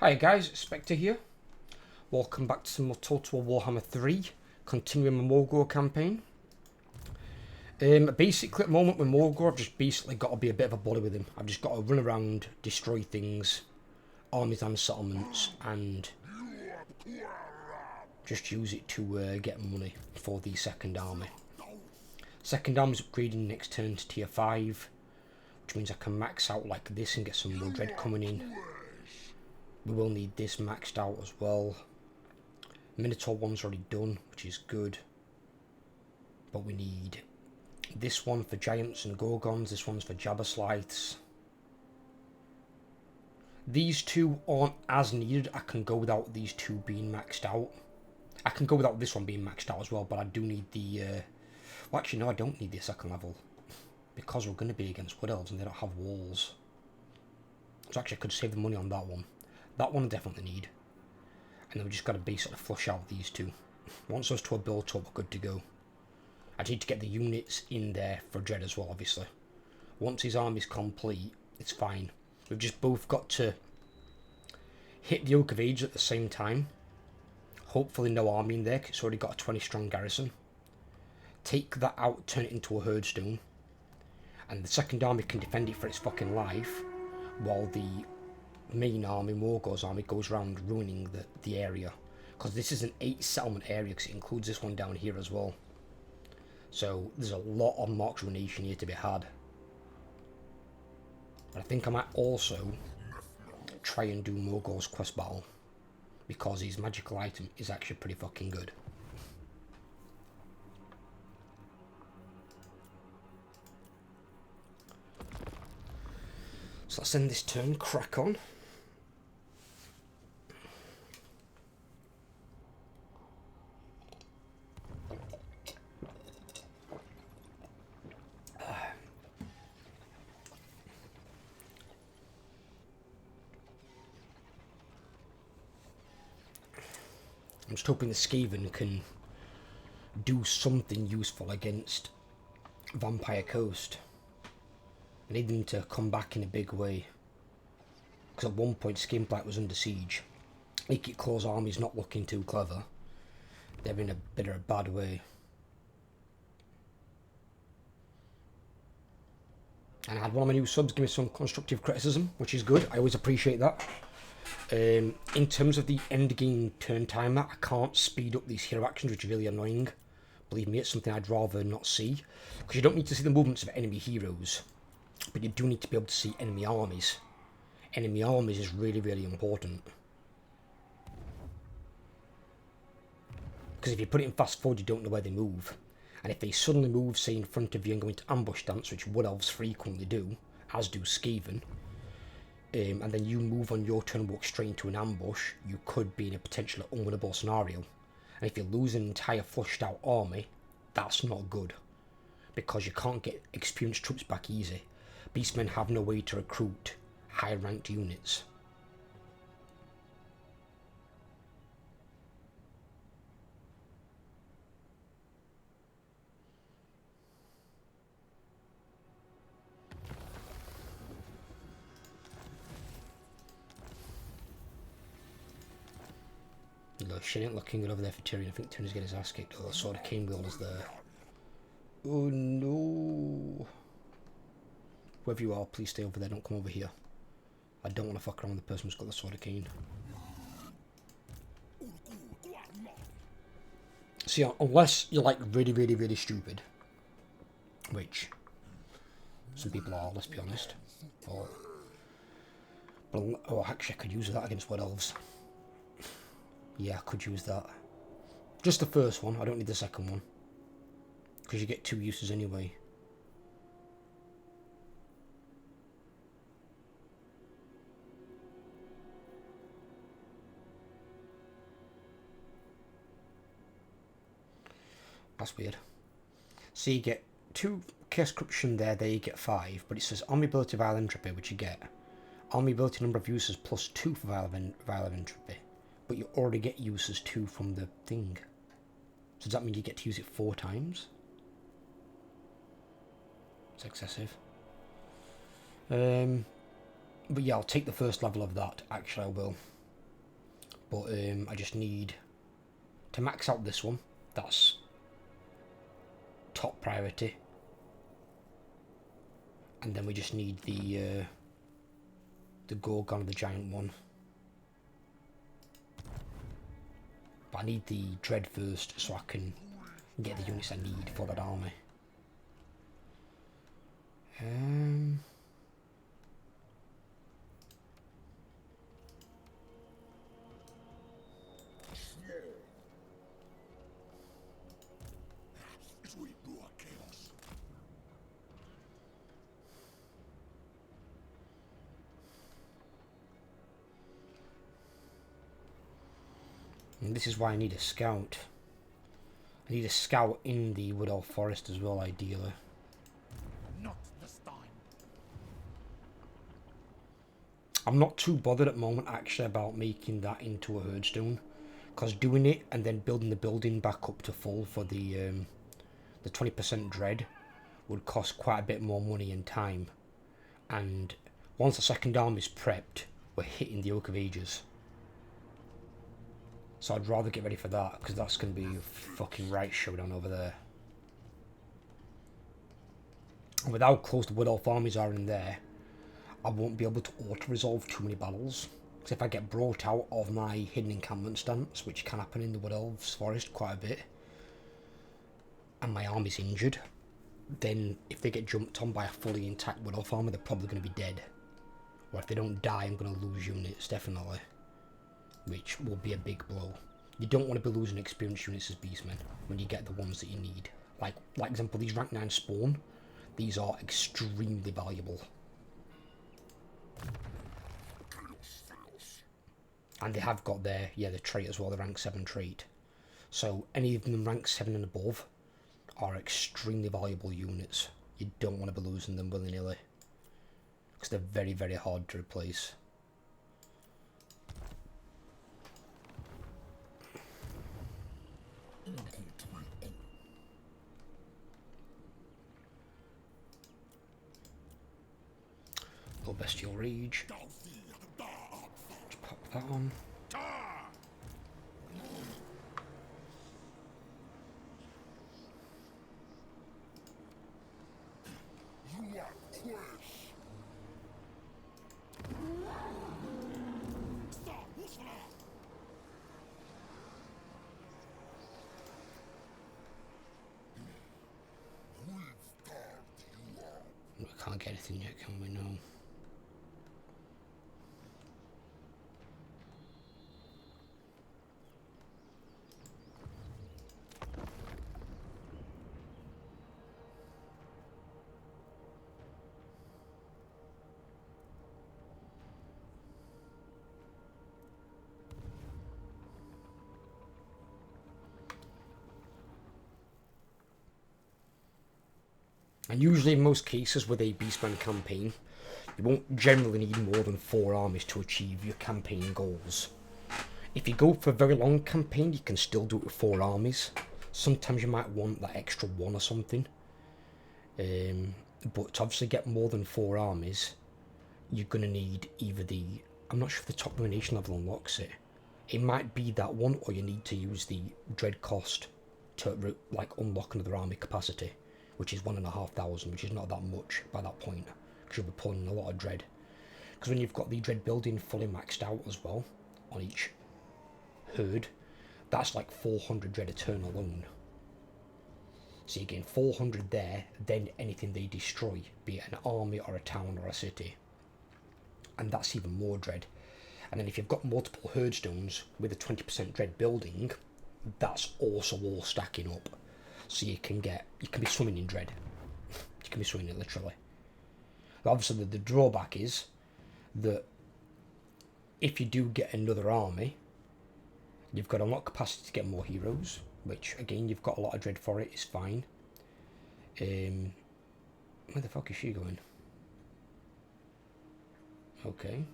Hi guys, Spectre here. Welcome back to some more Total Warhammer 3, continuing my Morghur campaign. Basically at the moment with Morghur, I've just basically got to be a bit of a bully with him. I've just got to run around, destroy things, armies and settlements, and just use it to get money for the second army. Second army's upgrading next turn to tier 5, which means I can max out like this and get some more dread coming in. We will need this maxed out as well. Minotaur one's already done, which is good. But we need this one for giants and gorgons, this one's for jabberslyths. These two aren't as needed. I can go without these two being maxed out. I can go without this one being maxed out as well, but I do need the... well, actually, no, I don't need the second level. Because we're going to be against wood elves and they don't have walls. So actually, I could save the money on that one. That one I definitely need. And then we just got to basically flush out these two. Once those two are built up, we're good to go. I need to get the units in there for dread as well, obviously. Once his army's complete, it's fine. We've just both got to hit the Oak of Ages at the same time. Hopefully no army in there, because it's already got a 20 strong garrison. Take that out, turn it into a herdstone. And the second army can defend it for its fucking life, while the main army, Morghur's army, goes around ruining the area. Because this is an 8 settlement area, because it includes this one down here as well. So there's a lot of Mark's ruination here to be had. But I think I might also try and do Morghur's quest battle, because his magical item is actually pretty fucking good. So let's end this turn, crack on. I'm just hoping the Skaven can do something useful against Vampire Coast. I need them to come back in a big way. Because at one point Skinblight was under siege. Naked Claw's army's not looking too clever. They're in a bit of a bad way. And I had one of my new subs give me some constructive criticism, which is good. I always appreciate that. In terms of the end game turn timer, I can't speed up these hero actions, which is really annoying. Believe me, it's something I'd rather not see. Because you don't need to see the movements of enemy heroes, but you do need to be able to see enemy armies. Enemy armies is really, really important. Because if you put it in fast forward, you don't know where they move. And if they suddenly move, say, in front of you and go into ambush stance, which wood elves frequently do, as do Skaven, and then you move on your turn and walk straight into an ambush, you could be in a potentially unwinnable scenario. And if you lose an entire flushed out army, that's not good. Because you can't get experienced troops back easy. Beastmen have no way to recruit high ranked units. Look, shit ain't looking good over there for Tyrion. I think Tyrion's getting his ass kicked. Oh, the Sword of Cane Wielders there. Oh no. Whoever you are, please stay over there, don't come over here. I don't want to fuck around with the person who's got the Sword of Cane. So yeah, unless you're like really, really, really stupid, which some people are, let's be honest. Oh, actually I could use that against wood elves. Yeah, I could use that. Just the first one, I don't need the second one. Because you get 2 uses anyway. That's weird. So you get 2 Chaos Corruption there you get 5. But it says Army Ability Vile Entropy, which you get. Army Ability Number of Uses plus 2 for Vile of Entropy. But you already get uses 2 from the thing. So does that mean you get to use it 4 times? It's excessive. But yeah, I'll take the first level of that. Actually, I will. But I just need to max out this one. That's top priority. And then we just need the Gorgon, the giant one. But I need the Dread first so I can get the units I need for that army. And this is why I need a scout. I need a scout in the Wood Elf Forest as well, ideally. Not this time. I'm not too bothered at the moment actually about making that into a herdstone, because doing it and then building the building back up to full for the 20% dread would cost quite a bit more money and time. And once the second arm is prepped, we're hitting the Oak of Ages. So I'd rather get ready for that, because that's going to be a fucking right showdown over there. And with how close the Wood Elf armies are in there, I won't be able to auto-resolve too many battles. Because if I get brought out of my hidden encampment stance, which can happen in the Wood Elves Forest quite a bit, and my army's injured, then if they get jumped on by a fully intact Wood Elf army, they're probably going to be dead. Or if they don't die, I'm going to lose units, definitely. Which will be a big blow. You don't want to be losing experienced units as Beastmen when you get the ones that you need. Like example, these rank 9 spawn, these are extremely valuable. And they have got their trait as well, the rank 7 trait. So any of them rank 7 and above are extremely valuable units. You don't want to be losing them willy-nilly, because they're very, very hard to replace. Low Bestial Rage. Just pop that on. We can't get anything yet, can we? No. And usually in most cases with a Beastman campaign, you won't generally need more than 4 armies to achieve your campaign goals. If you go for a very long campaign, you can still do it with 4 armies. Sometimes you might want that extra 1 or something. But to obviously get more than 4 armies, you're going to need either the... I'm not sure if the top domination level unlocks it. It might be that one, or you need to use the dread cost to unlock another army capacity, which is 1,500, which is not that much by that point, because you'll be pulling a lot of dread. Because when you've got the dread building fully maxed out as well on each herd, that's like 400 dread a turn alone. So you gain 400 there, then anything they destroy, be it an army or a town or a city, and that's even more dread. And then if you've got multiple herdstones with a 20% dread building, that's also all stacking up. So you can be swimming in dread. You can be swimming it literally. But obviously the drawback is that if you do get another army, you've got a lot of capacity to get more heroes, which again you've got a lot of dread for it, it's fine. Where the fuck is she going? Okay.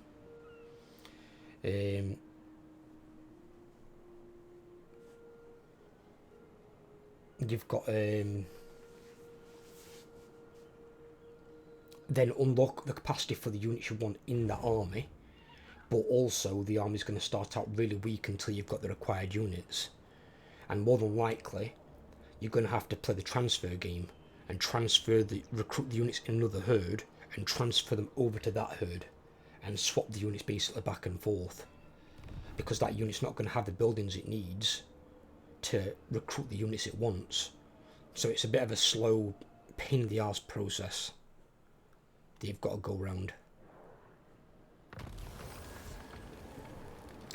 You've got then unlock the capacity for the units you want in that army, but also the army's going to start out really weak until you've got the required units. And more than likely, you're going to have to play the transfer game and recruit the units in another herd and transfer them over to that herd and swap the units basically back and forth, because that unit's not going to have the buildings it needs to recruit the units it wants. So it's a bit of a slow, pain in the arse process that you've got to go around.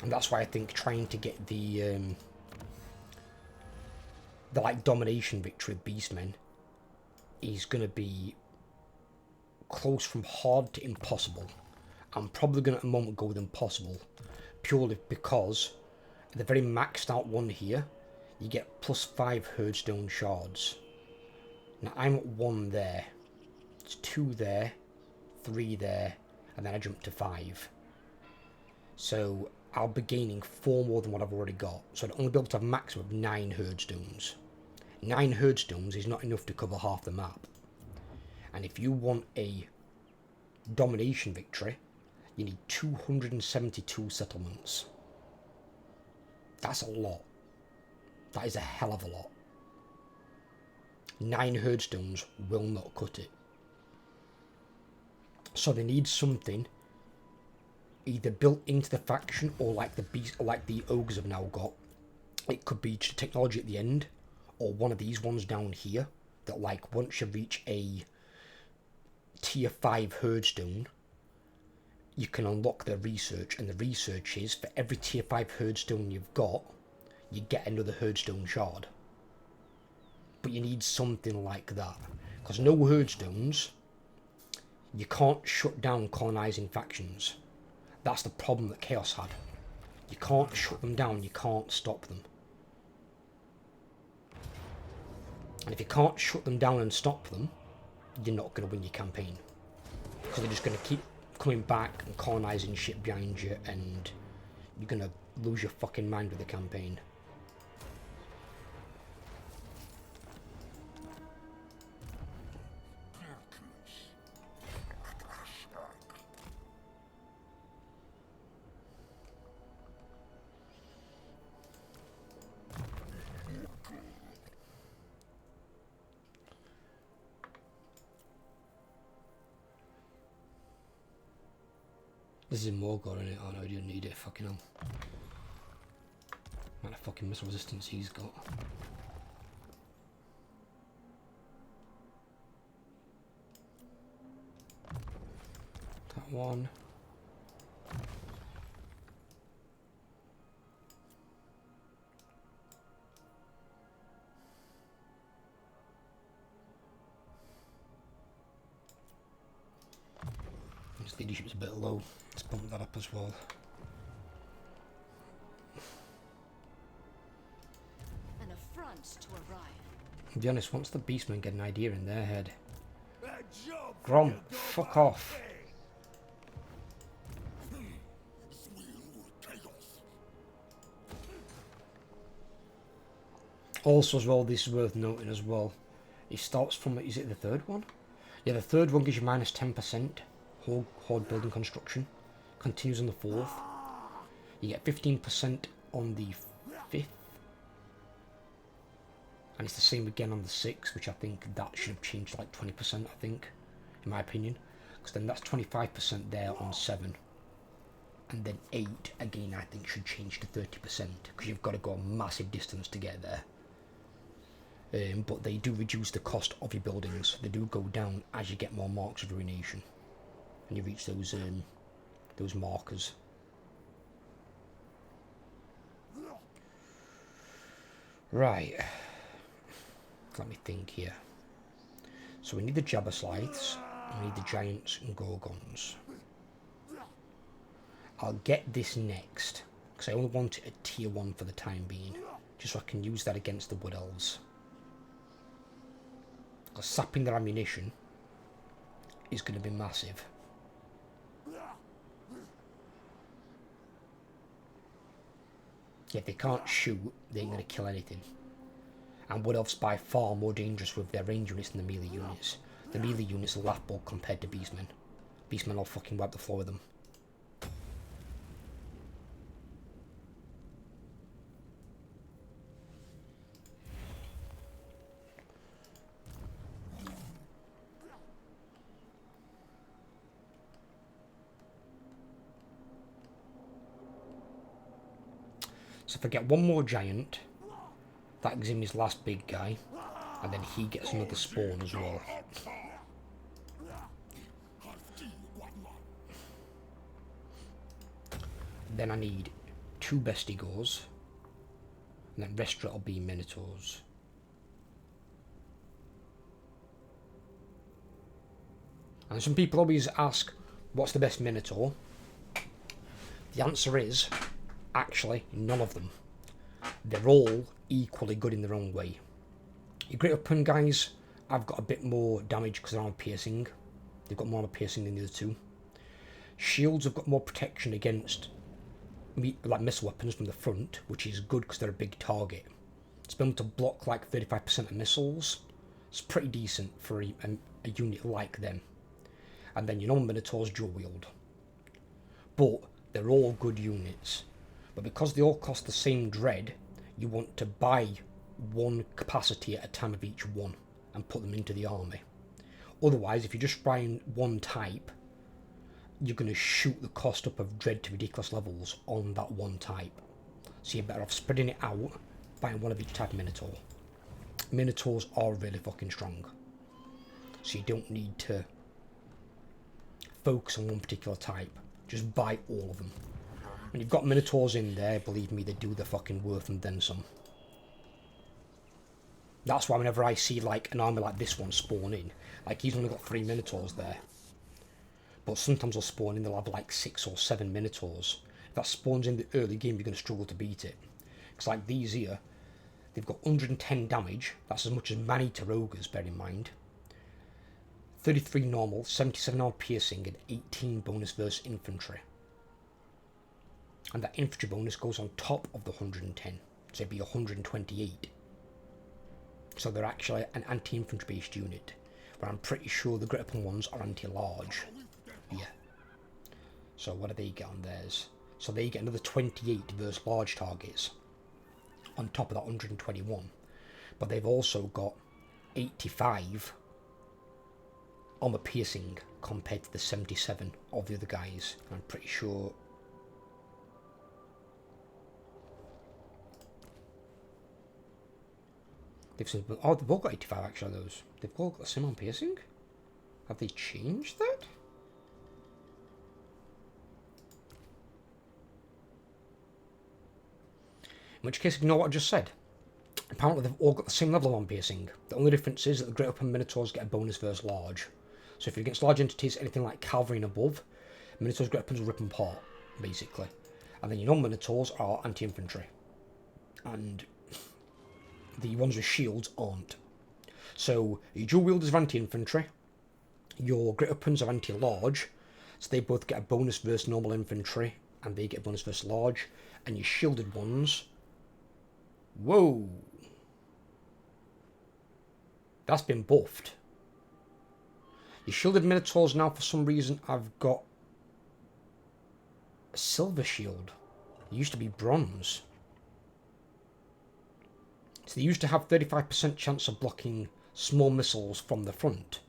And that's why I think trying to get the like domination victory of Beastmen is going to be close from hard to impossible. I'm probably going to at the moment go with impossible, purely because the very maxed out one here, you get +5 herdstone shards. Now I'm at 1 there, it's 2 there, 3 there, and then I jump to 5. So I'll be gaining 4 more than what I've already got. So I'd only be able to have a maximum of 9 herdstones. 9 herdstones is not enough to cover half the map. And if you want a domination victory, you need 272 settlements. That's a lot. That is a hell of a lot. 9 herdstones will not cut it. So they need something either built into the faction or like the ogres have now got. It could be just technology at the end, or one of these ones down here that, like, once you reach a tier 5 herdstone, you can unlock the research, and the research is for every tier 5 herdstone you've got, you get another herdstone shard. But you need something like that, because no herdstones, you can't shut down colonizing factions. That's the problem that Chaos had. You can't shut them down, you can't stop them. And if you can't shut them down and stop them, you're not going to win your campaign. Because they're just going to keep coming back and colonizing shit behind you, and you're going to lose your fucking mind with the campaign. This is Morghur, innit? Oh no, you don't need it, fucking hell. What a fucking missile resistance he's got. That one. His leadership's a bit low. Let's bump that up as well. An affront to arrive. To be honest, once the Beastmen get an idea in their head, Grom, fuck off. Also as well, this is worth noting as well, it starts from, is it the third one? Yeah, the third one gives you minus 10% horde building construction, continues on the 4th, you get 15% on the 5th, and it's the same again on the 6th, which I think that should have changed to like 20%, I think, in my opinion, because then that's 25% there on 7, and then 8 again I think should change to 30%, because you've got to go a massive distance to get there. But they do reduce the cost of your buildings. They do go down as you get more marks of ruination, and you reach those markers. Right. Let me think here. So we need the Jabberslythes, we need the Giants and Gorgons. I'll get this next, because I only want it at tier 1 for the time being, just so I can use that against the Wood Elves. Because sapping their ammunition is going to be massive. If they can't shoot, they ain't going to kill anything. And Wood Elves by far more dangerous with their range units than the melee units. The melee units are laughable compared to Beastmen. Beastmen will fucking wipe the floor with them. So if I get one more giant, that gives him his last big guy, and then he gets another spawn as well. Then I need 2 bestigors, and then rest of it will be minotaurs. And some people always ask, what's the best minotaur? The answer is, actually, none of them. They're all equally good in their own way. Your great weapon guys have got a bit more damage because they're armor piercing. They've got more armor piercing than the other two. Shields have got more protection against like missile weapons from the front, which is good because they're a big target. It's been able to block like 35% of missiles. It's pretty decent for a unit like them. And then your normal minotaurs dual wield. But they're all good units. But because they all cost the same dread, you want to buy one capacity at a time of each one and put them into the army. Otherwise, if you're just buying one type, you're going to shoot the cost up of dread to ridiculous levels on that one type. So you're better off spreading it out, buying one of each type of minotaur. Minotaurs are really fucking strong. So you don't need to focus on one particular type. Just buy all of them. When you've got minotaurs in there, believe me, they do the fucking worth and then some. That's why whenever I see like an army like this one spawn in, like he's only got 3 minotaurs there. But sometimes they'll spawn in, they'll have like 6 or 7 minotaurs. If that spawns in the early game, you're going to struggle to beat it. Because like these here, they've got 110 damage. That's as much as man-eater ogres, bear in mind. 33 normal, 77 armor piercing, and 18 bonus versus infantry. And that infantry bonus goes on top of the 110. So it'd be 128. So they're actually an anti-infantry based unit. But I'm pretty sure the great weapon ones are anti-large. Yeah. So what do they get on theirs? So they get another 28 versus large targets. On top of that 121. But they've also got 85 armor piercing compared to the 77 of the other guys. I'm pretty sure. They've all got 85 actually, those. They've all got the same armor piercing? Have they changed that? In which case, ignore what I just said. Apparently they've all got the same level of armor piercing. The only difference is that the great weapon minotaurs get a bonus versus large. So if you're against large entities, anything like cavalry and above, minotaurs' great weapons will rip them apart, basically. And then your non-minotaurs are anti-infantry. And the ones with shields aren't. So your dual wielders are anti-infantry. Your great weapons are anti-large. So they both get a bonus versus normal infantry. And they get a bonus versus large. And your shielded ones... Whoa! That's been buffed. Your shielded minotaurs now, for some reason, I've got a silver shield. It used to be bronze. So they used to have 35% chance of blocking small missiles from the front.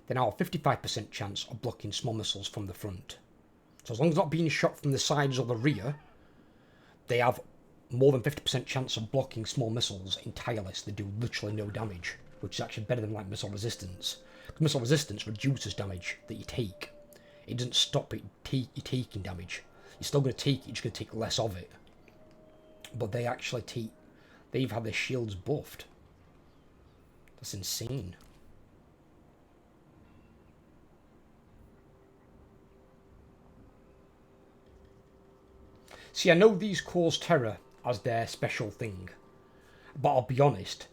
They now have 55% chance of blocking small missiles from the front. So as long as they're not being shot from the sides or the rear, they have more than 50% chance of blocking small missiles entirely, so they do literally no damage, which is actually better than like missile resistance. Because missile resistance reduces damage that you take. It doesn't stop it you taking damage. You're still going to take it, you're just going to take less of it. But they actually take... They've had their shields buffed. That's insane. See, I know these cause terror as their special thing. But I'll be honest,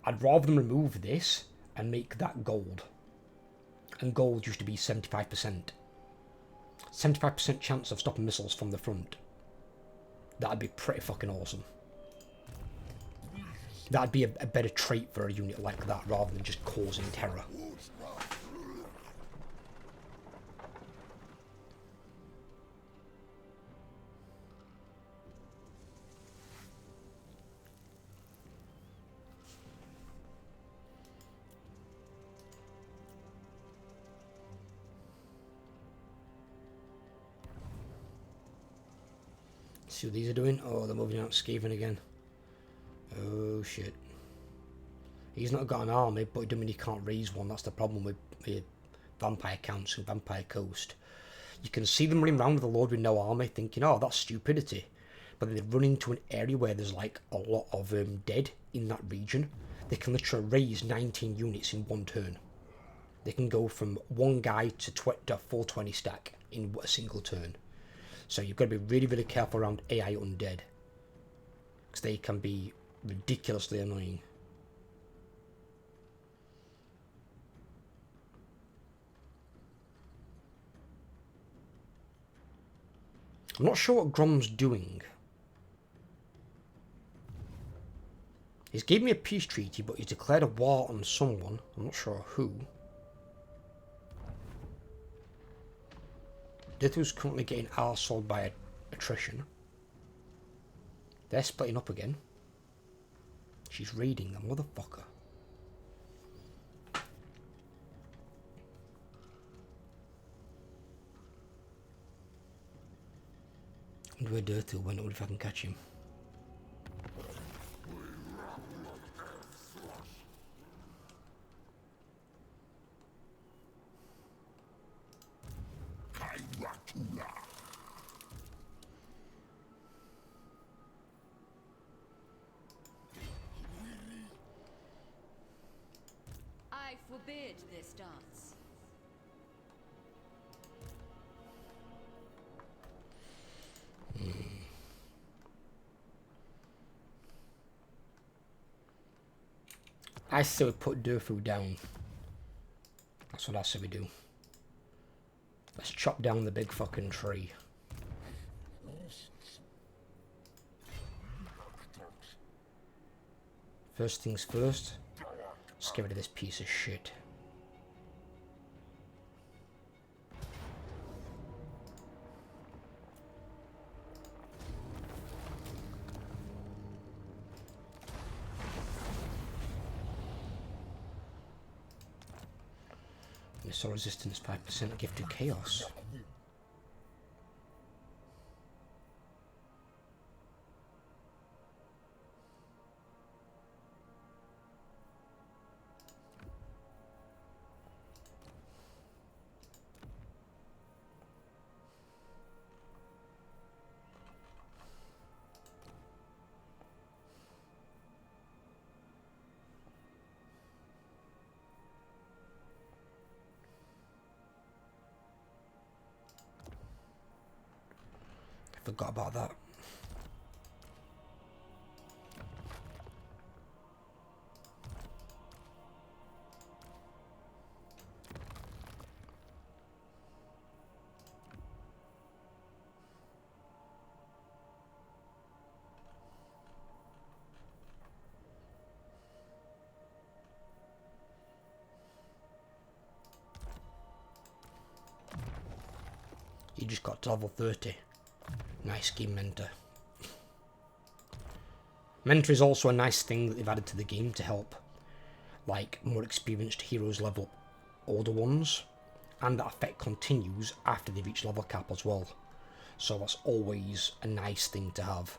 I'd rather them remove this and make that gold. And gold used to be 75%. 75% chance of stopping missiles from the front. That'd be pretty fucking awesome. That'd be a better trait for a unit like that rather than just causing terror. see what these are doing. Oh, they're moving out Skaven again. Oh shit. He's not got an army, but it doesn't mean he can't raise one. That's the problem with Vampire Council, Vampire Coast. You can see them running around with a lord with no army, thinking, oh, that's stupidity. But then they run into an area where there's like a lot of dead in that region. They can literally raise 19 units in one turn. They can go from one guy to 420 stack in a single turn. So you've got to be really, really careful around AI undead, because they can be ridiculously annoying. I'm not sure what Grom's doing. He's gave me a peace treaty, but he's declared a war on someone. I'm not sure who. Dithu's currently getting arseholed by attrition. They're splitting up again. She's raiding them, motherfucker. I wonder where Dithu went. I wonder if I can catch him. I forbid this dance. I say we put Durfu down. That's what I say we do. Let's chop down the big fucking tree. First things first, let's get rid of this piece of shit. Missile resistance 5%, gift to chaos. Forgot about that. You just got to level 30. Nice scheme, Mentor. Mentor is also a nice thing that they've added to the game to help, like, more experienced heroes level up older ones, and that effect continues after they reach level cap as well. So that's always a nice thing to have,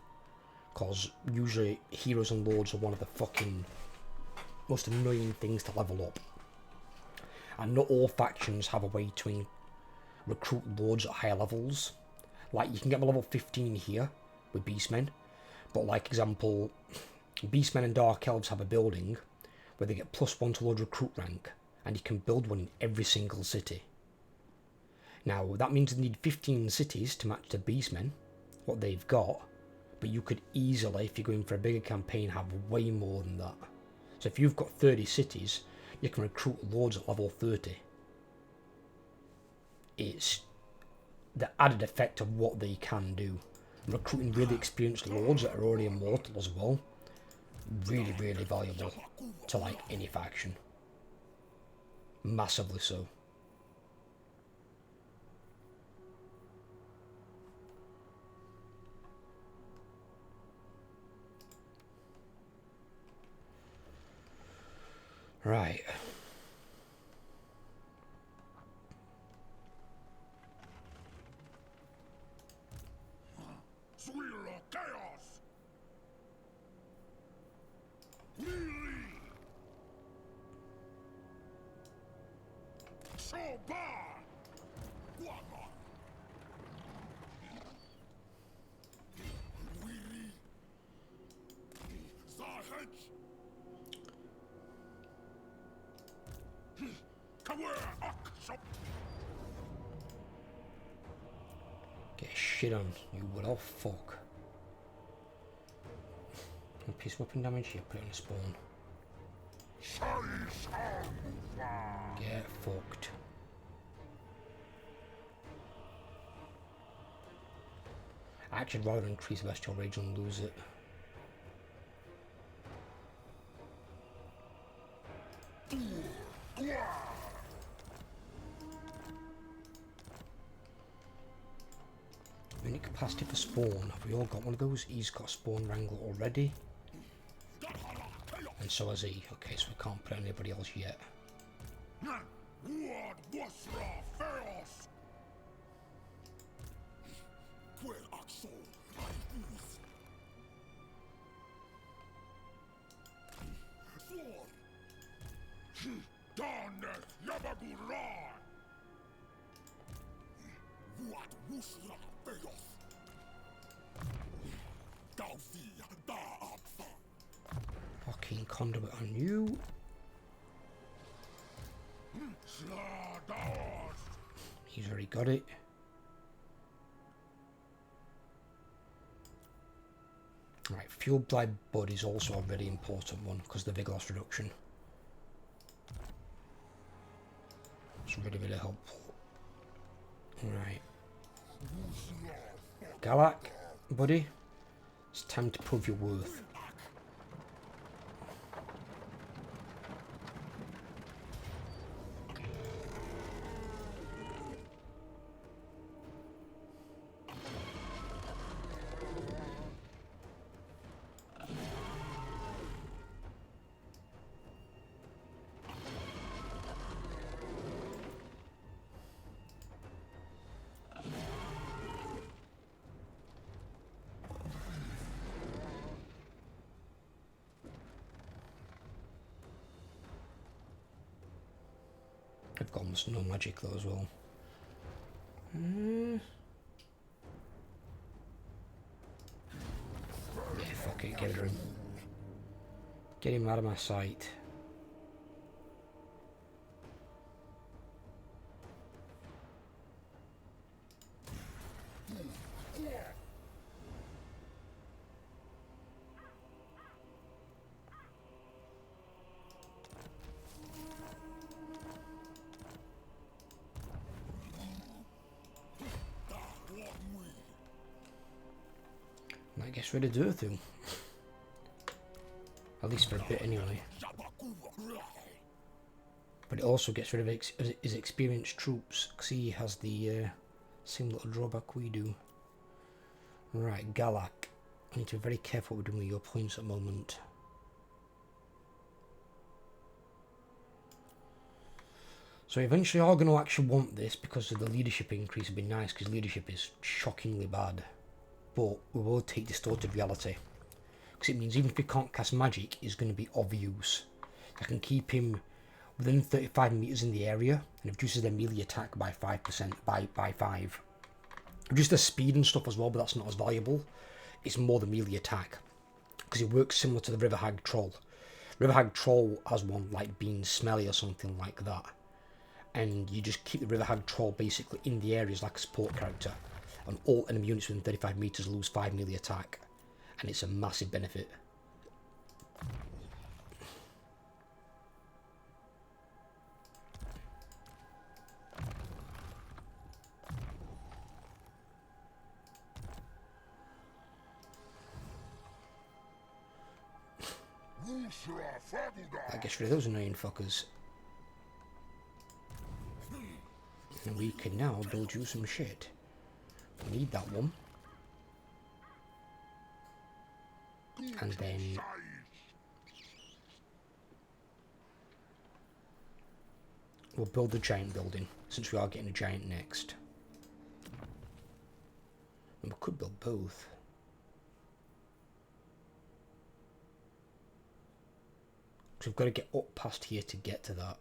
because usually heroes and lords are one of the fucking most annoying things to level up. And not all factions have a way to recruit lords at higher levels. Like, you can get them level 15 here with Beastmen, but like example, Beastmen and Dark Elves have a building where they get +1 to lord recruit rank, and you can build one in every single city. Now, that means they need 15 cities to match the Beastmen, what they've got, but you could easily, if you're going for a bigger campaign, have way more than that. So if you've got 30 cities, you can recruit lords at level 30. It's the added effect of what they can do. Recruiting really experienced lords that are already immortal as well. Really, really valuable to like any faction. Massively so. Right. Swear Get shit on, you little fuck. One piece of weapon damage here, put it on a spawn. Get fucked. Actually, I'd rather increase Bestial Rage and lose it. Minute capacity for spawn. Have we all got one of those? He's got a spawn wrangler already. And so has he. Okay, so we can't put anybody else yet. Fucking conduit on you. He's already got it. Right, Fuel Blind Bud is also a very important one because of the vigor loss reduction. It's really, really helpful. Right. Galak, buddy. It's time to prove your worth. I've got almost no magic though as well. Yeah, fuck it, get rid of him. Get him out of my sight. That gets rid of Durthu. At least for a bit anyway. But it also gets rid of his experienced troops, because he has the same little drawback we do. Right, Galak. I need to be very careful what we're doing with your points at the moment. So eventually are going to actually want this because of the leadership increase. Would be nice because leadership is shockingly bad. But we will take distorted reality. Because it means even if he can't cast magic, he's going to be of use. I can keep him within 35 meters in the area and it reduces their melee attack by 5%, by 5. Reduce their speed and stuff as well, but that's not as valuable. It's more the melee attack. Because it works similar to the River Hag Troll. River Hag Troll has one like being smelly or something like that. And you just keep the River Hag Troll basically in the areas like a support character. And all enemy units within 35 meters lose 5 melee attack. And it's a massive benefit. I guess rid of those annoying fuckers. And we can now build you some shit. We need that one. And then we'll build the giant building, since we are getting a giant next. And we could build both. So we've got to get up past here to get to that.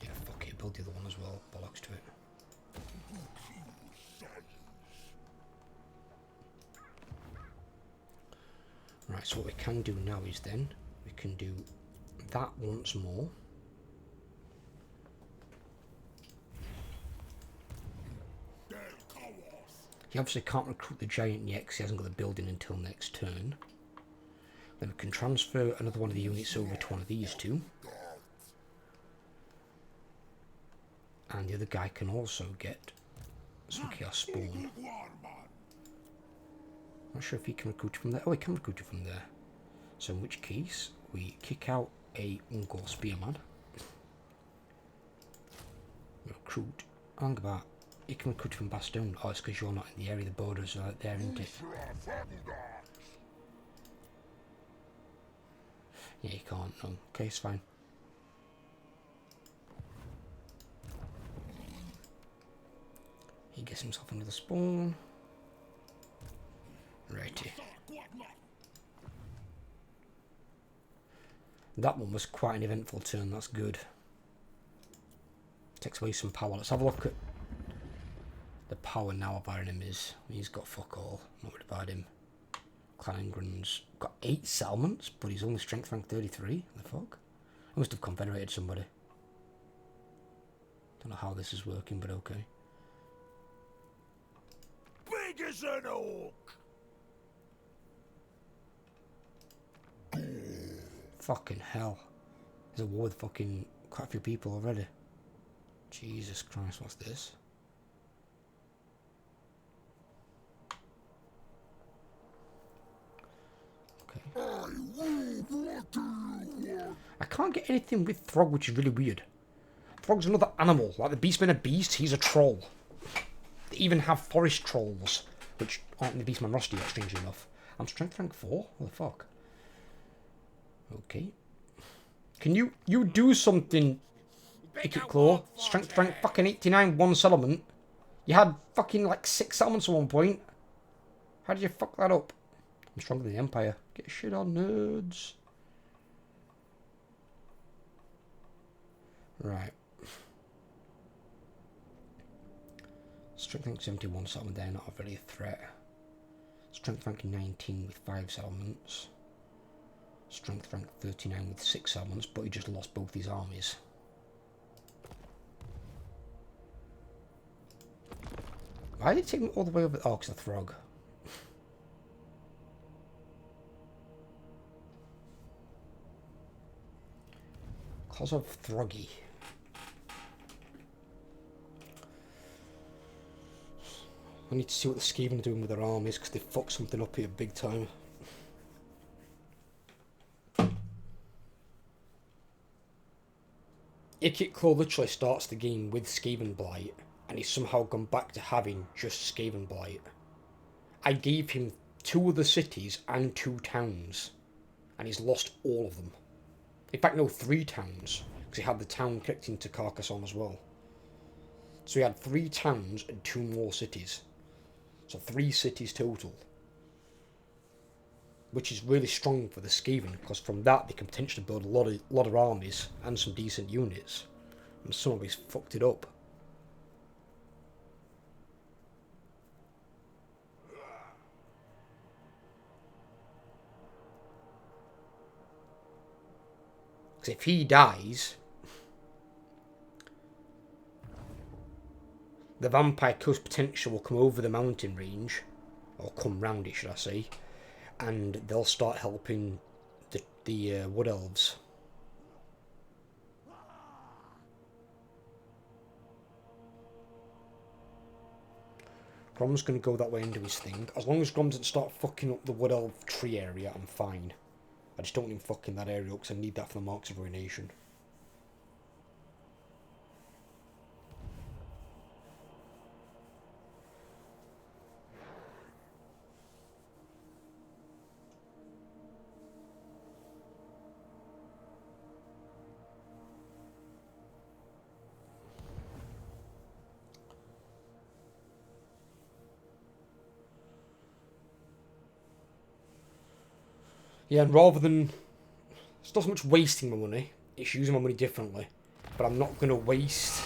Yeah, fuck him. actually build the other one as well. Bollocks to it. Right, so what we can do now is then, we can do that once more. He obviously can't recruit the giant yet because he hasn't got the building until next turn. Then we can transfer another one of the units over to one of these two. And the other guy can also get some chaos spawn. Not sure if he can recruit from there. Oh, he can recruit it from there. So in which case, we kick out a Morghur spearman. Recruit. Hang about. You can recruit from Bastion. Oh, it's because you're not in the area. The borders are there, isn't it? Yeah, you can't. No. Okay, it's fine. He gets himself another spawn. Righty. That one was quite an eventful turn. That's good. Takes away some power. Let's have a look at the power now of our enemies. He's got fuck all. Not worried about him. Kleingrun's got 8 settlements, but he's only strength rank 33. The fuck? I must have confederated somebody. Don't know how this is working, but okay. Big as an oak. Fucking hell. There's a war with fucking quite a few people already. Jesus Christ, what's this? I can't get anything with Throg, which is really weird. Throg's another animal. Like the Beastmen are beasts, he's a troll. They even have forest trolls, which aren't in the Beastman roster yet, strangely enough. I'm strength rank 4? What the fuck? Okay. Can you do something, Wicked Claw? Strength rank fucking 89, 1 settlement. You had fucking like 6 settlements at one point. How did you fuck that up? I'm stronger than the Empire. Get shit on, nerds. Right. Strength rank 71 settlement there, not really a threat. Strength rank 19 with 5 settlements. Strength rank 39 with 6 settlements, but he just lost both his armies. Why did it take me all the way over? Oh, because of the Throg. Because of Throggy. I need to see what the Skaven are doing with their armies because they fucked something up here big time. Wicked Claw literally starts the game with Skaven Blight and he's somehow gone back to having just Skaven Blight. I gave him 2 other cities and 2 towns and he's lost all of them. In fact, no, 3 towns, because he had the town connecting to Carcassonne as well. So he had 3 towns and 2 more cities. So 3 cities total. Which is really strong for the Skaven, because from that they can potentially build a lot of armies and some decent units. And some of he's fucked it up. If he dies, the Vampire Coast potential will come over the mountain range, or come round it, should I say, and they'll start helping the Wood Elves. Grom's going to go that way and do his thing. As long as Grom doesn't start fucking up the Wood Elf tree area, I'm fine. I just don't want him fucking that area up because I need that for the Marks of Ruination. Yeah, and rather than... It's not so much wasting my money, it's using my money differently. But I'm not going to waste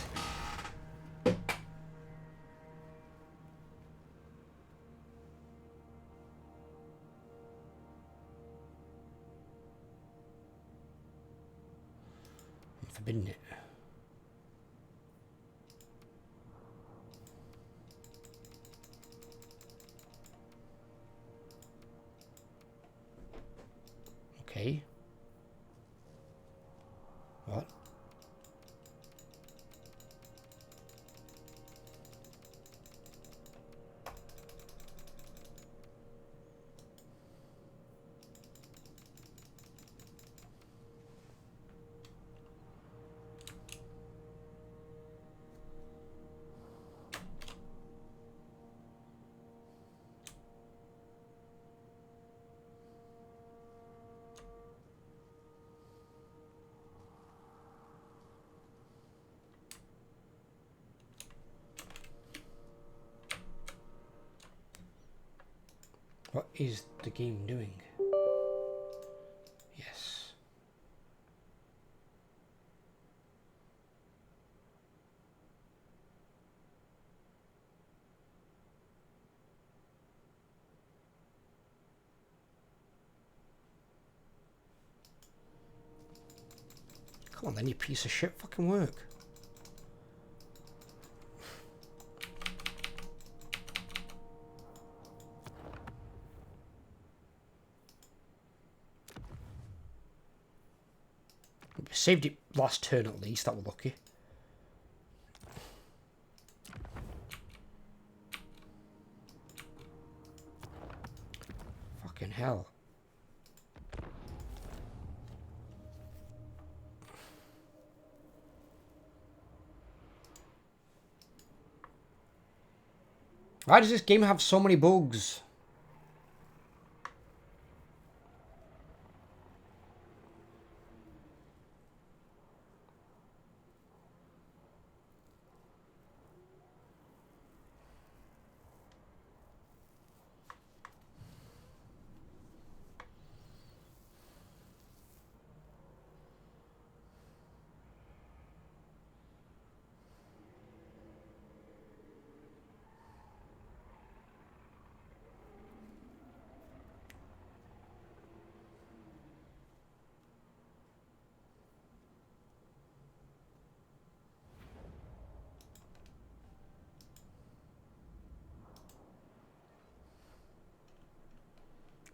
forbidden it. Okay. What? What is the game doing? Yes. Come on then, you piece of shit, fucking work. Saved it last turn at least, that was lucky. Fucking hell. Why does this game have so many bugs?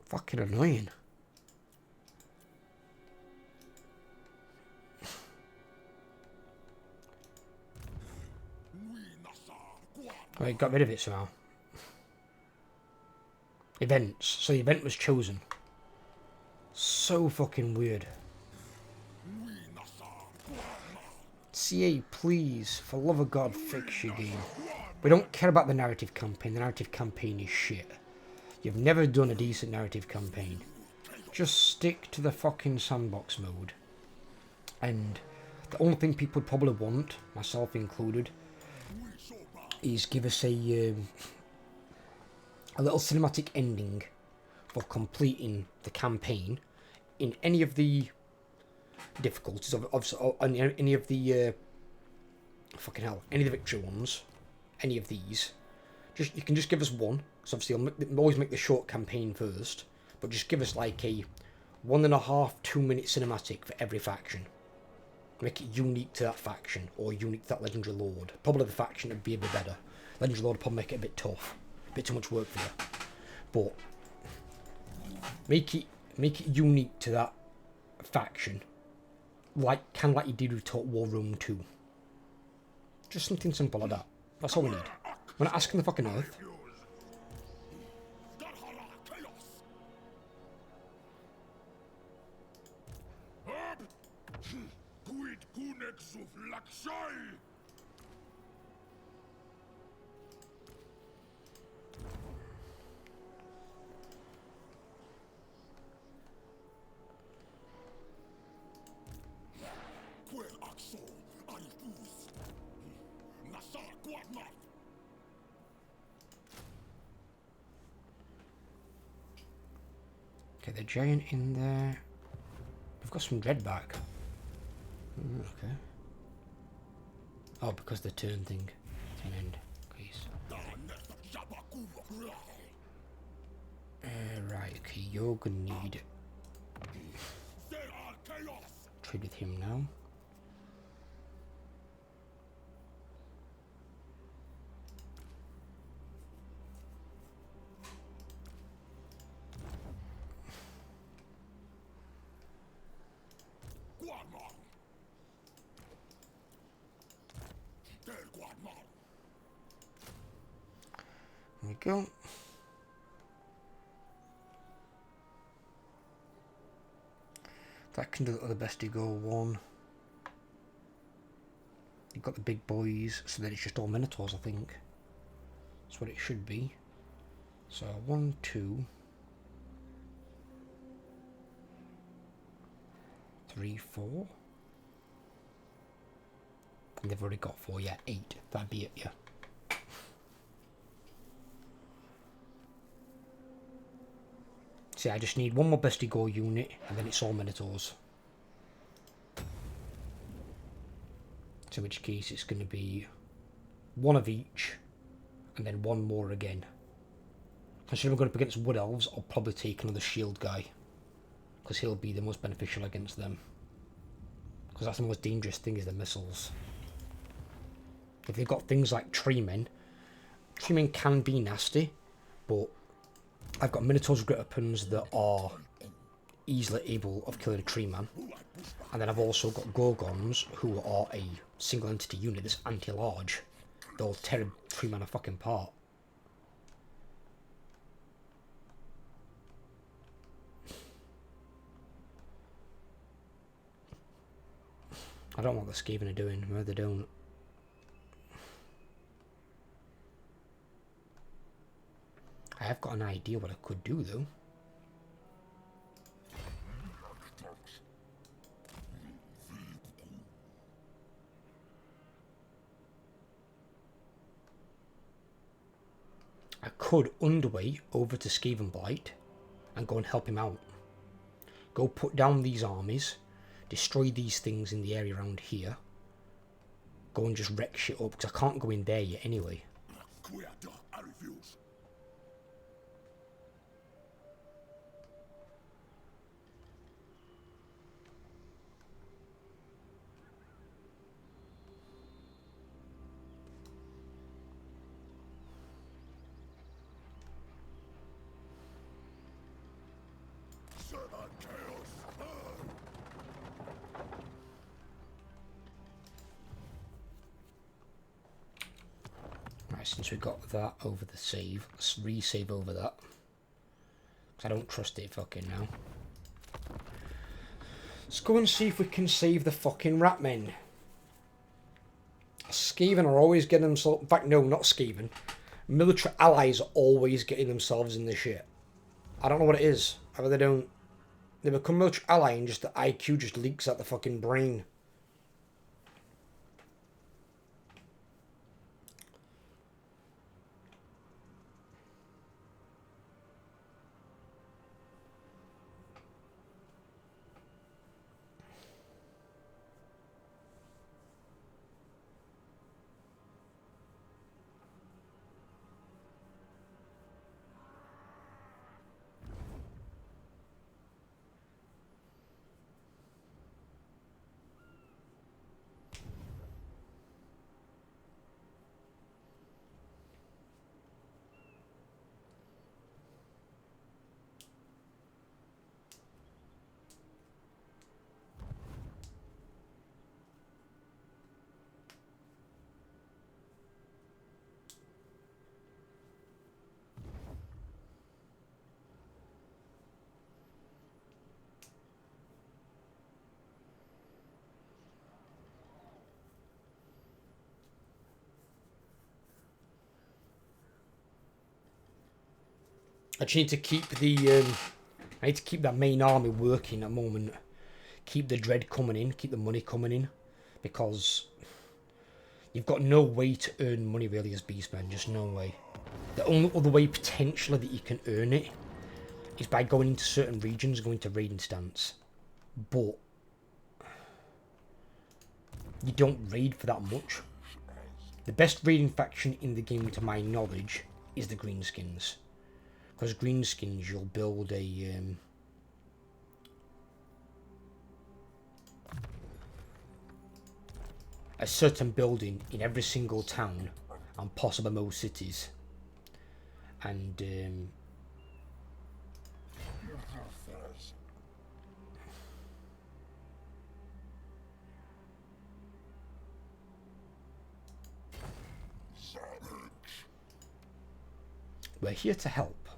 Fucking annoying. Right, got rid of it somehow. Events. So the event was chosen. So fucking weird. CA, please, for love of God, fix your game. We don't care about the narrative campaign. The narrative campaign is shit. You've never done a decent narrative campaign. Just stick to the fucking sandbox mode. And the only thing people would probably want, myself included, is give us a little cinematic ending for completing the campaign in any of the difficulties of any of the fucking hell, any of the victory ones, any of these. You can just give us one. So obviously I'll always make the short campaign first, but just give us like a 1.5 2 minute cinematic for every faction. Make it unique to that faction, or unique to that legendary lord. Probably the faction would be a bit better. Legendary lord would probably make it a bit tough, a bit too much work for you. But make it unique to that faction, kind of like you did with Warhammer 2. Just something simple like that. That's all we need. We're not asking the fucking earth. Okay, the giant in there. We've got some dread back. Okay. Oh, because the turn thing. Turn end. Please. Right, okay, you're gonna need... Trade with him now. There we go. That can do the other Bestigo one. You've got the big boys, so then it's just all Minotaurs, I think. That's what it should be. So 1, 2, 3, 4. And they've already got 4, yeah, 8. That'd be it, yeah. See, I just need one more Bestigo unit, and then it's all Minotaurs. So in which case it's going to be one of each, and then one more again. Considering we're going up against Wood Elves, I'll probably take another Shield guy, because he'll be the most beneficial against them. Because that's the most dangerous thing, is the missiles. If they've got things like Treemen can be nasty, but I've got Minotaurs with great weapons that are easily able of killing a Treeman. And then I've also got Gorgons, who are a single entity unit that's anti-large. They'll tear a Treeman a fucking apart. I don't know what the Skaven are doing. No, they don't. I have got an idea what I could do, though. I could underway over to Skavenblight and go and help him out. Go put down these armies, destroy these things in the area around here. Go and just wreck shit up, because I can't go in there yet anyway. Right, since we got that over the save, let's re-save over that. Because I don't trust it fucking now. Let's go and see if we can save the fucking Ratmen. Skaven are always getting themselves... In fact, no, not Skaven. Military allies are always getting themselves in this shit. I don't know what it is. I really don't... They become military ally and just the IQ just leaks out the fucking brain. I just need to keep the... I need to keep that main army working at the moment. Keep the dread coming in. Keep the money coming in. Because you've got no way to earn money really as Beastmen. Just no way. The only other way potentially that you can earn it is by going into certain regions, going to raiding stance. But you don't raid for that much. The best raiding faction in the game, to my knowledge, is the Greenskins. Because Greenskins, you'll build a certain building in every single town and possibly most cities. And We're here to help.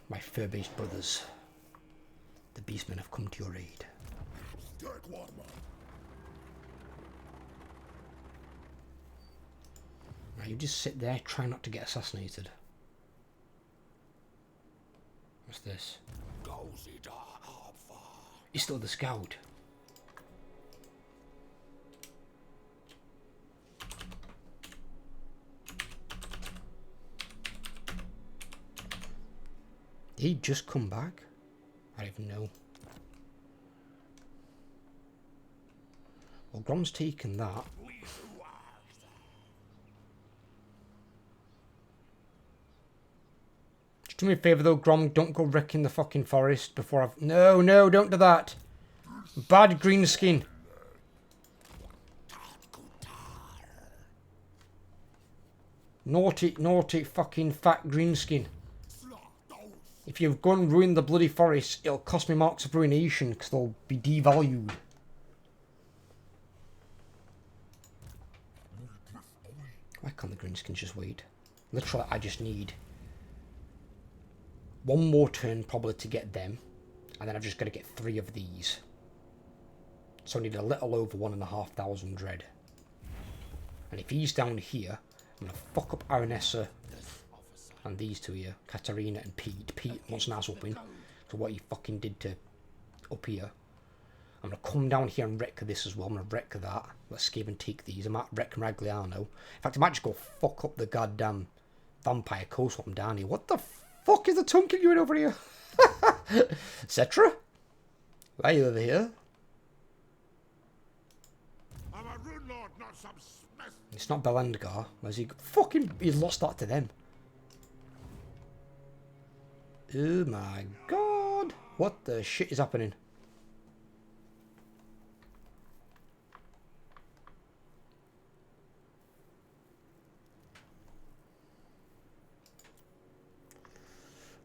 My fur-based brothers. The Beastmen have come to your aid. Take one, man. Now you just sit there, try not to get assassinated. What's this? He's still the scout. Did he just come back? I don't even know. Well, Grom's taken that. Just do me a favour though, Grom, don't go wrecking the fucking forest before I've... No, no, don't do that. Bad green skin. Naughty, naughty fucking fat green skin. If you've gone and ruined the bloody forest, it'll cost me marks of ruination because they'll be devalued. Why can't the greenskins just wait? Literally, I just need one more turn probably to get them, and then I've just got to get 3 of these. So I need a little over 1,500 dread. And if he's down here, I'm going to fuck up Aranessa and these two here, Katarina and Pete. Pete wants an ass whooping for what he fucking did to up here. I'm going to come down here and wreck this as well. I'm going to wreck that. Let's Skaven take these. I might wreck Ragliano. In fact, I might just go fuck up the goddamn vampire coast while I'm down here. What the fuck is the Tunkin doing over here? Cetra? Why are you over here? I'm a rune lord, not some smith. It's not Belendgar. Where's he? Fucking, he's lost that to them. Oh my god. What the shit is happening?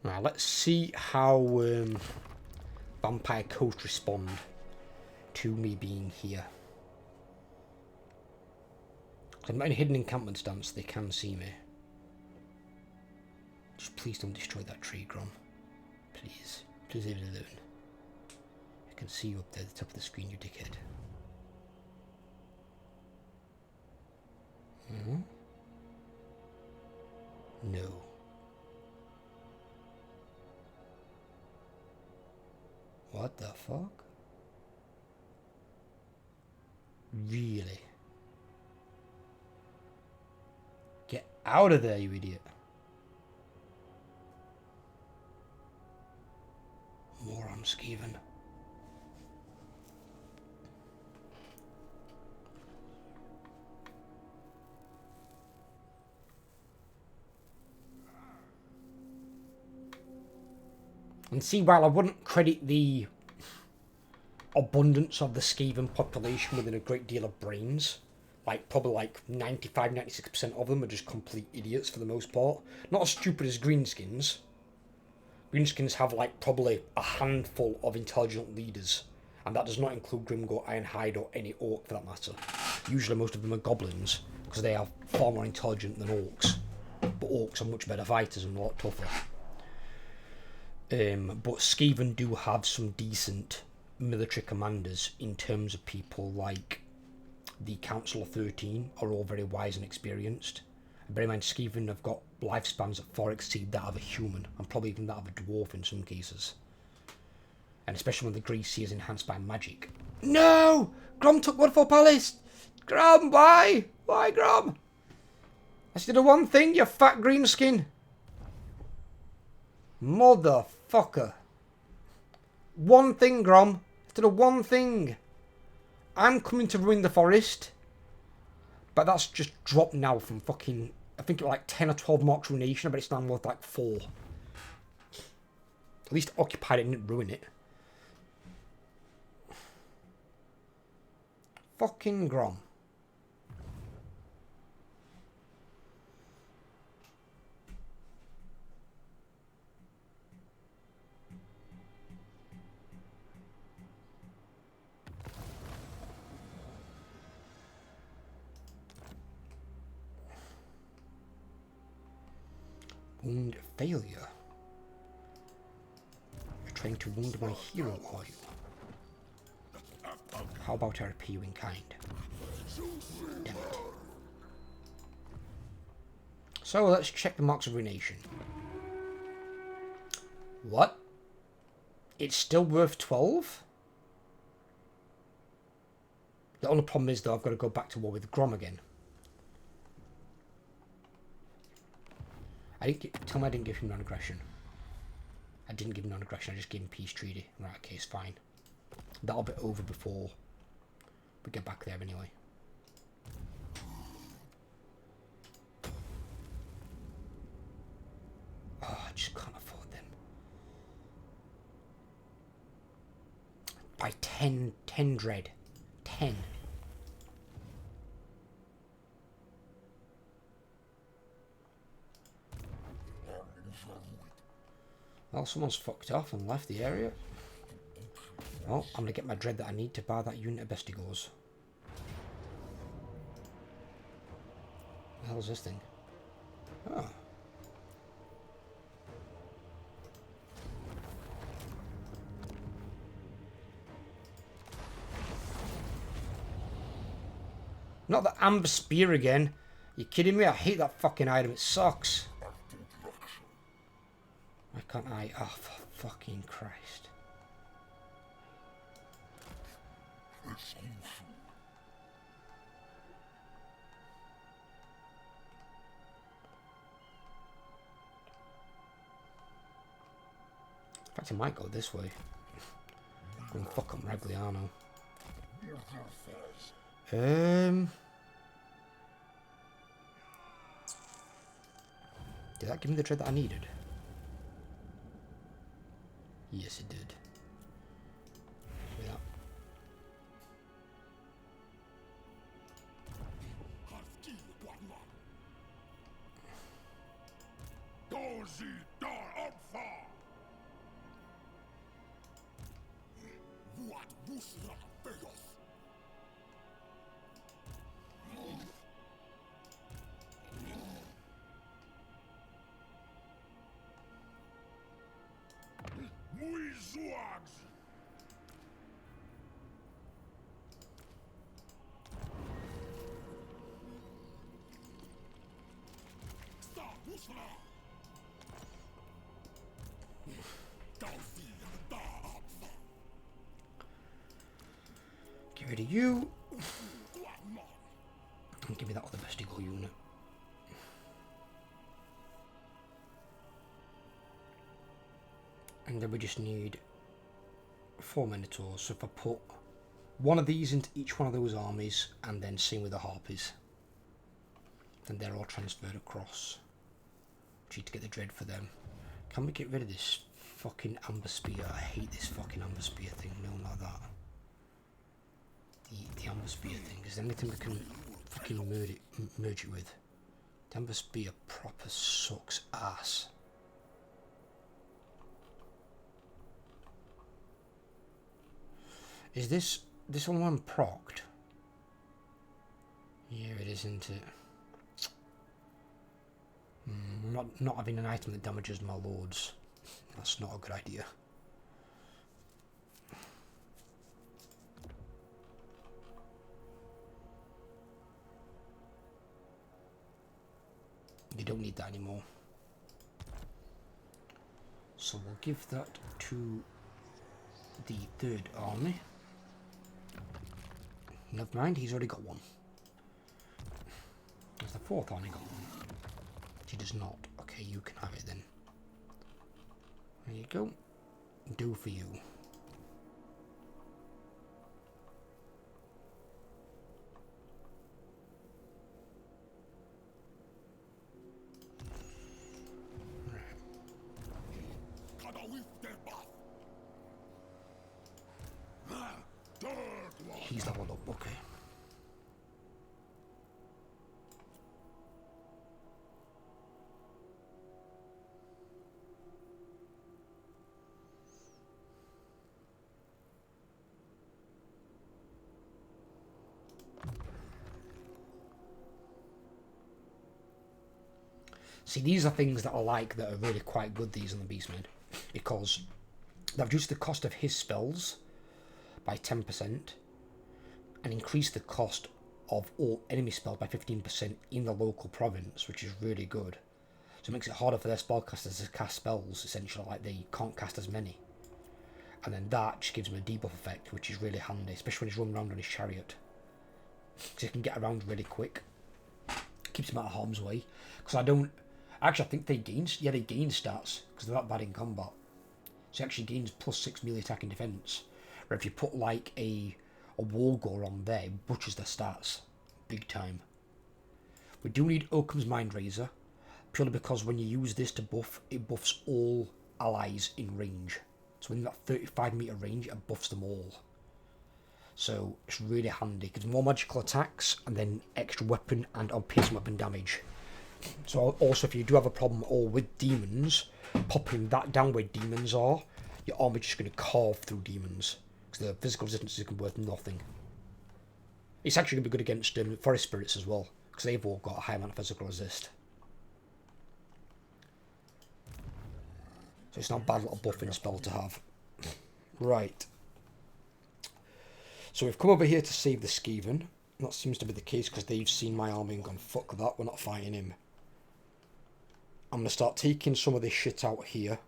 Now let's see how Vampire Coast respond to me being here. I'm not in a hidden encampment stance, they can see me. Just please don't destroy that tree, Grom. Please. Please leave it alone. I can see you up there at the top of the screen, you dickhead. Hmm? No. What the fuck? Really? Get out of there, you idiot. Moron Skeven. And see, while I wouldn't credit the abundance of the Skaven population within a great deal of brains, like probably like 95-96% of them are just complete idiots for the most part. Not as stupid as Greenskins. Greenskins have like probably a handful of intelligent leaders, and that does not include Grimgor, Ironhide, or any orc for that matter. Usually most of them are goblins, because they are far more intelligent than orcs. But orcs are much better fighters and a lot tougher. But Skaven do have some decent military commanders in terms of people like the Council of 13 are all very wise and experienced. And bear in mind, Skaven have got lifespans that far exceed that of a human, and probably even that of a dwarf in some cases. And especially when the Greasy is enhanced by magic. No! Grom took one for Palace! Grom, why? Why, Grom? I did the one thing, you fat green skin. Motherfucker. One thing, Grom. I did a one thing. I'm coming to ruin the forest. But that's just dropped now from fucking... I think it was like 10 or 12 marks ruination, but it's now worth like 4. At least occupied it and didn't ruin it. Fucking Grom. Wound failure. You're trying to wound my hero, are you? How about I repay you in kind? Damn it. So let's check the marks of ruination. What? It's still worth 12? The only problem is, though, I've got to go back to war with Grom again. Tell me I didn't give him non-aggression. I didn't give him non-aggression, I just gave him peace treaty. Right, okay, it's fine. That'll be over before we get back there anyway. Oh, I just can't afford them. By 10 dread. 10. Well, someone's fucked off and left the area. Well, I'm gonna get my dread that I need to buy that unit of Bestigors. What the hell is this thing? Oh. Not the Amber Spear again. You kidding me? I hate that fucking item. It sucks. Why can't I? Oh, for fucking Christ. In fact, I might go this way. Go and fuck up Ragliano. Did that give me the dread that I needed? Yes, it did. Yeah. Get rid of you. And give me that other Vestigal unit. And then we just need 4 Minotaurs. So if I put one of these into each one of those armies, and then same with the Harpies, then they're all transferred across. Need to get the dread for them. Can we get rid of this fucking Amber Spear? I hate this fucking Amber Spear thing. No, not that. The Amber Spear thing. Is there anything we can fucking merge it with? The Amber Spear proper sucks ass. Is this only one procced? Yeah, it is, isn't it? Not having an item that damages my lords. That's not a good idea. You don't need that anymore. So we'll give that to the 3rd army. Never mind, he's already got one. Has the 4th army got one? He does not. Okay, you can have it then. There you go. Do for you. He's leveled up, okay. See, these are things that I like that are really quite good, these on the Beastmen, because they've reduced the cost of his spells by 10% and increased the cost of all enemy spells by 15% in the local province, which is really good. So it makes it harder for their spellcasters to cast spells, essentially, like they can't cast as many. And then that just gives him a debuff effect, which is really handy, especially when he's running around on his chariot. Because he can get around really quick. Keeps him out of harm's way. Because I don't... Actually, I think they gain... Yeah, they gain stats, because they're that bad in combat. So he actually gains +6 melee attack and defense. Where if you put, like, a Warghur on there, it butchers their stats. Big time. We do need Oakum's Mind Razor. Purely because when you use this to buff, it buffs all allies in range. So within that 35 meter range, it buffs them all. So it's really handy, because more magical attacks, and then extra weapon and piercing weapon damage. So also, if you do have a problem at all with demons, popping that down where demons are, your armor is just going to carve through demons. Because the physical resistance is worth nothing. It's actually going to be good against forest spirits as well, because they've all got a high amount of physical resist. So it's not a bad little buffing spell to have. Right. So we've come over here to save the Skaven. That seems to be the case because they've seen my army and gone, fuck that, we're not fighting him. I'm going to start taking some of this shit out here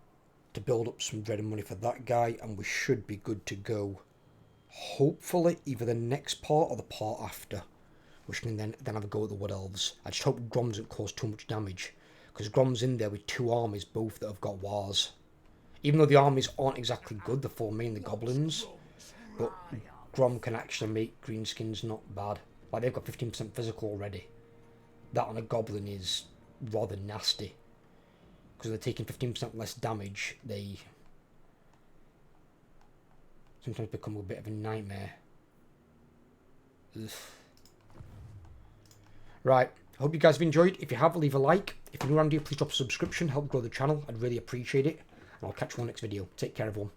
to build up some dread and money for that guy, and we should be good to go. Hopefully either the next part or the part after, which can then have a go at the Wood Elves. I just hope Grom doesn't cause too much damage, because Grom's in there with 2 armies, both that have got wars. Even though the armies aren't exactly good, they're 4 mainly goblins, but Grom can actually make greenskins not bad. Like, they've got 15% physical already. That on a goblin is rather nasty, because they're taking 15% less damage. They sometimes become a bit of a nightmare. Ugh. Right, I hope you guys have enjoyed. If you have, leave a like. If you're new around here, please drop a subscription, help grow the channel. I'd really appreciate it. And I'll catch you on the next video. Take care, everyone.